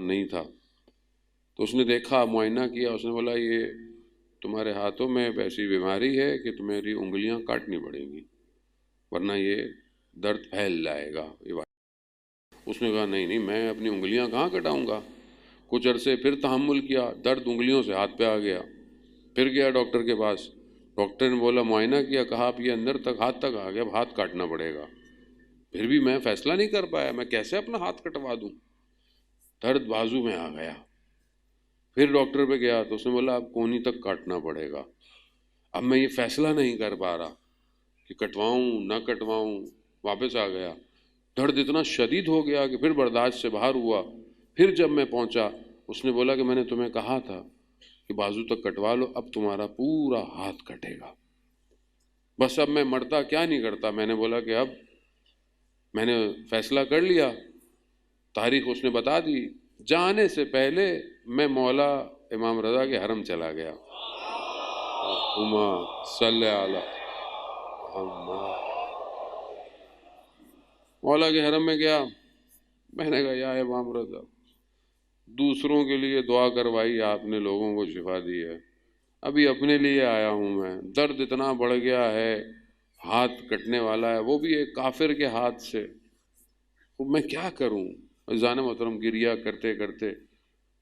نہیں تھا، تو اس نے دیکھا، معائنہ کیا، اس نے بولا یہ تمہارے ہاتھوں میں ایسی بیماری ہے کہ تمہاری انگلیاں کاٹنی پڑیں گی ورنہ یہ درد پھیل جائے گا۔ اس نے کہا نہیں میں اپنی انگلیاں کہاں کٹاؤں گا۔ کچھ عرصے پھر تحمل کیا، درد انگلیوں سے ہاتھ پہ آ گیا، پھر گیا ڈاکٹر کے پاس، ڈاکٹر نے بولا معائنہ کیا، کہا اب یہ اندر تک ہاتھ تک آ گیا، اب ہاتھ کاٹنا پڑے گا۔ پھر بھی میں فیصلہ نہیں کر پایا، میں کیسے اپنا ہاتھ کٹوا دوں، درد بازو میں آ گیا۔ پھر ڈاکٹر پہ گیا تو اس نے بولا اب کونی تک کاٹنا پڑے گا۔ اب میں یہ فیصلہ نہیں کر پا رہا کہ کٹواؤں نہ کٹواؤں، واپس آ گیا۔ درد اتنا شدید ہو گیا کہ پھر برداشت سے باہر ہوا۔ پھر جب میں پہنچا، اس نے بولا کہ میں نے تمہیں کہا تھا کہ بازو تک کٹوا لو، اب تمہارا پورا ہاتھ کٹے گا۔ بس اب میں مرتا کیا نہیں کرتا۔ میں نے بولا کہ اب میں نے فیصلہ کر لیا، تاریخ اس نے بتا دی، جانے سے پہلے میں مولا امام رضا کے حرم چلا گیا۔ اللہم صلی علی محمد۔ مولا کے حرم میں گیا، میں نے کہا یا امام رضا، دوسروں کے لیے دعا کروائی آپ نے، لوگوں کو شفا دی ہے، ابھی اپنے لیے آیا ہوں میں، درد اتنا بڑھ گیا ہے، ہاتھ کٹنے والا ہے، وہ بھی ایک کافر کے ہاتھ سے، میں کیا کروں۔ عزیزان محترم، گریا کرتے کرتے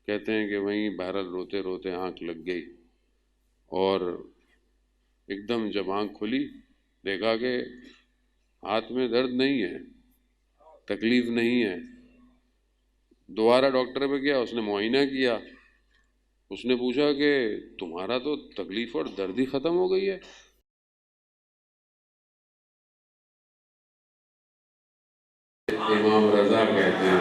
کہتے ہیں کہ وہیں بہرحال روتے روتے آنکھ لگ گئی، اور ایک دم جب آنکھ کھلی دیکھا کہ ہاتھ میں درد نہیں ہے، تکلیف نہیں ہے۔ دوبارہ ڈاکٹر پہ گیا، اس نے معائنہ کیا، اس نے پوچھا کہ تمہارا تو تکلیف اور درد ہی ختم ہو گئی ہے۔ امام رضا کہتے ہیں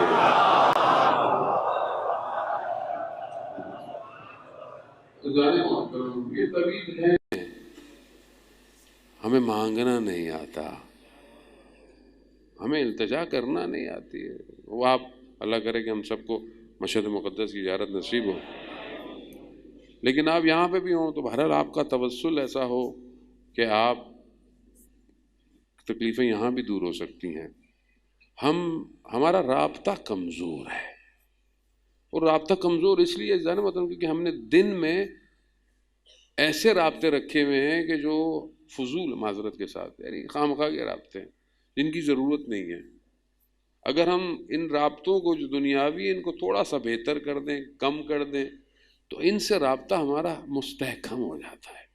یہ طبیب ہے، ہمیں مانگنا نہیں آتا، ہمیں التجا کرنا نہیں آتی ہے۔ وہ آپ اللہ کرے کہ ہم سب کو مشہد مقدس کی زیارت نصیب ہو، لیکن آپ یہاں پہ بھی ہوں تو بہرحال آپ کا توسل ایسا ہو کہ آپ تکلیفیں یہاں بھی دور ہو سکتی ہیں۔ ہمارا رابطہ کمزور ہے، اور رابطہ کمزور اس لیے جانا مطلب کیونکہ ہم نے دن میں ایسے رابطے رکھے ہوئے ہیں کہ جو فضول، معذرت کے ساتھ، یعنی خواہ کے رابطے ہیں جن کی ضرورت نہیں ہے۔ اگر ہم ان رابطوں کو جو دنیاوی ان کو تھوڑا سا بہتر کر دیں، کم کر دیں، تو ان سے رابطہ ہمارا مستحکم ہو جاتا ہے۔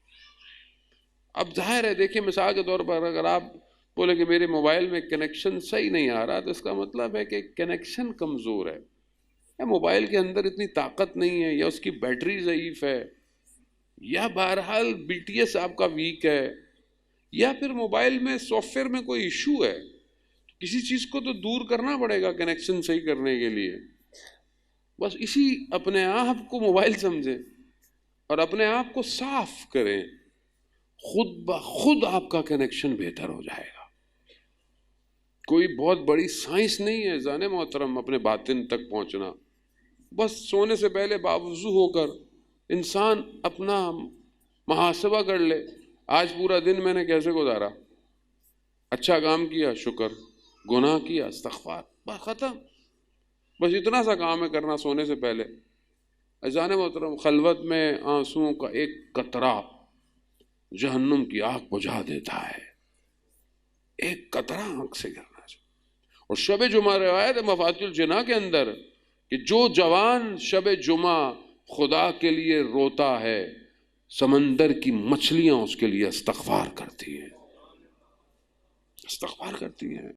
اب ظاہر ہے، دیکھیں مثال کے طور پر اگر آپ بولے کہ میرے موبائل میں کنیکشن صحیح نہیں آ رہا، تو اس کا مطلب ہے کہ کنیکشن کمزور ہے، یا موبائل کے اندر اتنی طاقت نہیں ہے، یا اس کی بیٹری ضعیف ہے، یا بہرحال بی ٹی ایس آپ کا ویک ہے، یا پھر موبائل میں سافٹ ویئر میں کوئی ایشو ہے۔ کسی چیز کو تو دور کرنا پڑے گا کنیکشن صحیح کرنے کے لیے۔ بس اسی اپنے آپ کو موبائل سمجھیں اور اپنے آپ کو صاف کریں، خود بخود آپ کا کنیکشن بہتر ہو جائے گا۔ کوئی بہت بڑی سائنس نہیں ہے جانے محترم اپنے باطن تک پہنچنا۔ بس سونے سے پہلے باوضو ہو کر انسان اپنا محاسبہ کر لے، آج پورا دن میں نے کیسے گزارا، اچھا کام کیا شکر، گناہ کیا استغفار، بس ختم۔ بس اتنا سا کام ہے کرنا سونے سے پہلے۔ عزیزان محترم، خلوت میں آنسوؤں کا ایک قطرہ جہنم کی آگ بجھا دیتا ہے، ایک قطرہ آنکھ سے گرنا چاہیے۔ اور شب جمعہ روایت ہے مفاتیح الجناح کے اندر کہ جو جوان شب جمعہ خدا کے لیے روتا ہے، سمندر کی مچھلیاں اس کے لیے استغفار کرتی ہیں، استغفار کرتی ہیں۔